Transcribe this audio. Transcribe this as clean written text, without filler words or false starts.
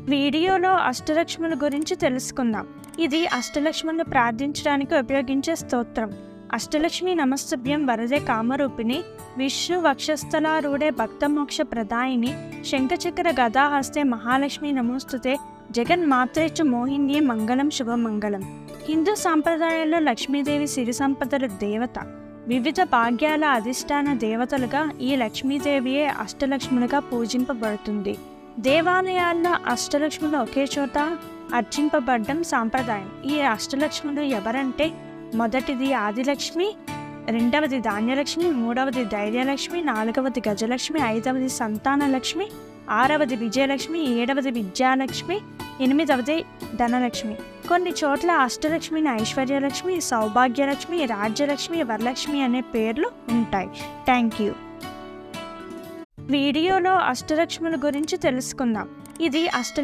వీడియోలో అష్టలక్ష్ముల గురించి తెలుసుకుందాం. ఇది అష్టలక్ష్ములను ప్రార్థించడానికి ఉపయోగించే స్తోత్రం. అష్టలక్ష్మి నమస్తభ్యం వరదే కామరూపిణి విష్ణు వక్షస్థలారూఢే భక్తమోక్ష ప్రదాయిని శంఖచక్ర గదాహస్తే మహాలక్ష్మి నమోస్తుతే జగన్మాత్రే చ మోహిన్యే మంగళం శుభమంగళం. హిందూ సాంప్రదాయాల్లో లక్ష్మీదేవి సిరి సంపదల దేవత. వివిధ భాగ్యాల అధిష్టాన దేవతలుగా ఈ లక్ష్మీదేవియే అష్టలక్ష్ములుగా పూజింపబడుతుంది. దేవాలయాల్లో అష్టలక్ష్ములు ఒకే చోట అర్చింపబడడం సాంప్రదాయం. ఈ అష్టలక్ష్ములు ఎవరంటే, మొదటిది ఆదిలక్ష్మి, రెండవది ధాన్యలక్ష్మి, మూడవది ధైర్యలక్ష్మి, నాలుగవది గజలక్ష్మి, ఐదవది సంతానలక్ష్మి, ఆరవది విజయలక్ష్మి, ఏడవది విద్యాలక్ష్మి, ఎనిమిదవది ధనలక్ష్మి. కొన్ని చోట్ల అష్టలక్ష్మిని ఐశ్వర్యలక్ష్మి, సౌభాగ్యలక్ష్మి, రాజ్యలక్ష్మి, వరలక్ష్మి అనే పేర్లు ఉంటాయి. Thank you. వీడియోలో అష్టలక్ష్ముల గురించి తెలుసుకుందాం. ఇది